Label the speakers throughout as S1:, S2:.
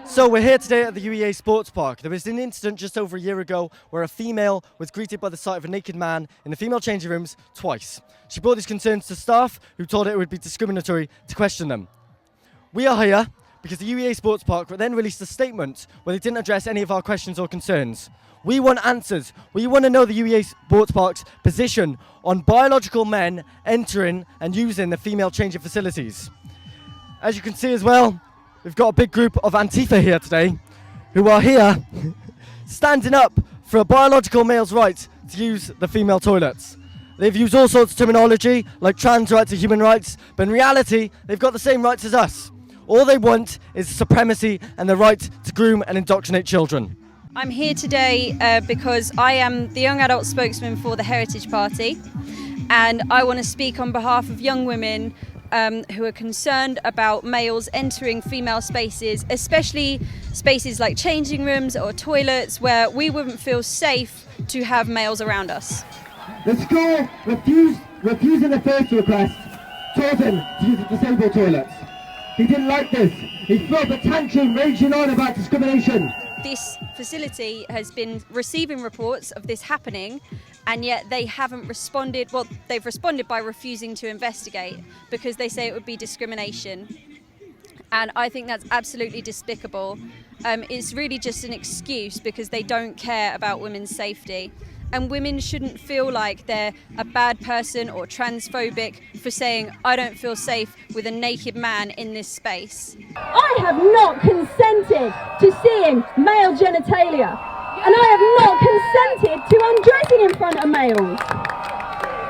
S1: So we're here today at the UEA Sportspark. There was an incident just over a year ago where a female was greeted by the sight of a naked man in the female changing rooms twice. She brought these concerns to staff, who told her it would be discriminatory to question them. We are here because the UEA Sportspark then released a statement where they didn't address any of our questions or concerns. We want answers. We want to know the UEA Sportspark's position on biological men entering and using the female changing facilities. As you can see as well, we've got a big group of Antifa here today who are here standing up for a biological male's right to use the female toilets. They've used all sorts of terminology like trans rights or human rights, but in reality, they've got the same rights as us. All they want is supremacy and the right to groom and indoctrinate children.
S2: I'm here today because I am the young adult spokesman for the Heritage Party, and I want to speak on behalf of young women who are concerned about males entering female spaces, especially spaces like changing rooms or toilets where we wouldn't feel safe to have males around us.
S1: The school refusing the first request, told him to use the disabled toilets. He didn't like this. He threw up a tantrum raging on about discrimination.
S2: This facility has been receiving reports of this happening, and yet they haven't responded. Well, they've responded by refusing to investigate because they say it would be discrimination. And I think that's absolutely despicable. It's really just an excuse because they don't care about women's safety. And women shouldn't feel like they're a bad person or transphobic for saying, I don't feel safe with a naked man in this space.
S3: I have not consented to seeing male genitalia, and I have not consented to undressing in front of males.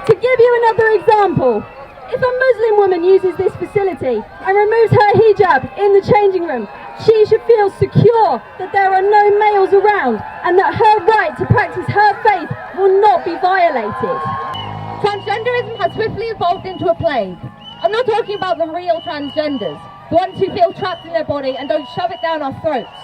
S3: To give you another example, if a Muslim woman uses this facility and removes her hijab in the changing room, she should feel secure that there are no males around and that her right to practice her faith will not be violated.
S4: Transgenderism has swiftly evolved into a plague. I'm not talking about the real transgenders, the ones who feel trapped in their body and don't shove it down our throats.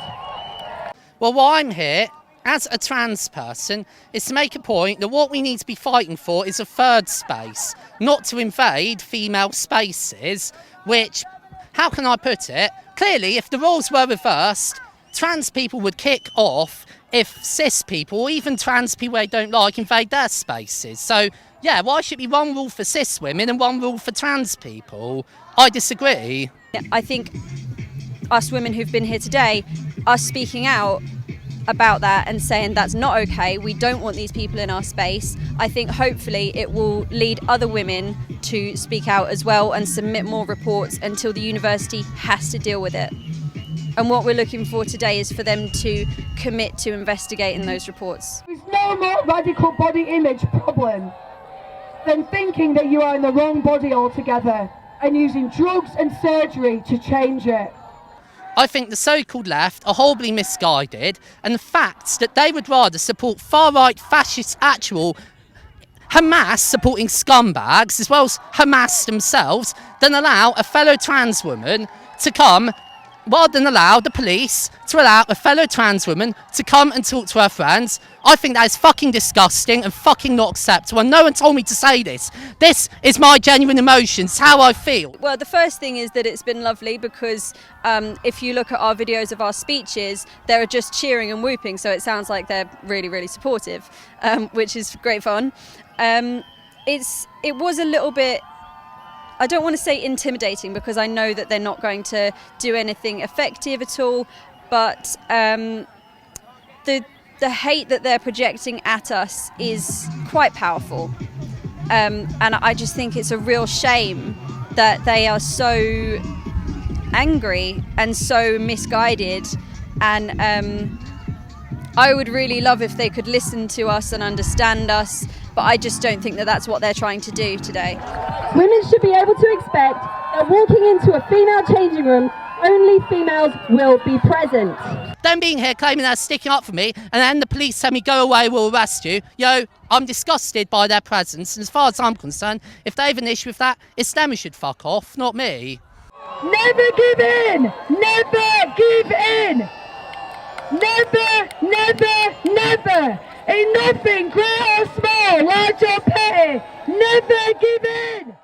S5: Well, why I'm here, as a trans person, is to make a point that what we need to be fighting for is a third space, not to invade female spaces, which, how can I put it? Clearly, if the roles were reversed, trans people would kick off if cis people, or even trans people they don't like, invade their spaces. So, yeah, why should it be one rule for cis women and one rule for trans people? I disagree.
S2: I think us women who've been here today are speaking out about that and saying that's not okay, we don't want these people in our space. I think hopefully it will lead other women to speak out as well and submit more reports until the university has to deal with it. And what we're looking for today is for them to commit to investigating those reports.
S3: There's no more radical body image problem than thinking that you are in the wrong body altogether and using drugs and surgery to change it.
S5: I think the so-called left are horribly misguided, and the fact that they would rather support far-right fascist actual Hamas supporting scumbags as well as Hamas themselves than allow a fellow trans woman to come, rather than allow the police to allow a fellow trans woman to come and talk to her friends. I think that is fucking disgusting and fucking not acceptable, and no one told me to say this. This is my genuine emotions, how I feel.
S2: Well, the first thing is that it's been lovely because if you look at our videos of our speeches, they're just cheering and whooping, so it sounds like they're really, really supportive, which is great fun. It was a little bit, I don't want to say intimidating because I know that they're not going to do anything effective at all, but the hate that they're projecting at us is quite powerful. And I just think it's a real shame that they are so angry and so misguided. And I would really love if they could listen to us and understand us, but I just don't think that that's what they're trying to do today.
S3: Women should be able to expect that walking into a female changing room, only females will be present.
S5: Them being here claiming they're sticking up for me and then the police tell me go away, we'll arrest you. Yo, I'm disgusted by their presence, and as far as I'm concerned, if they have an issue with that, it's them who should fuck off, not me.
S3: Never give in! Never give in! Never, never, never! In nothing, great or small, large or petty, never give in!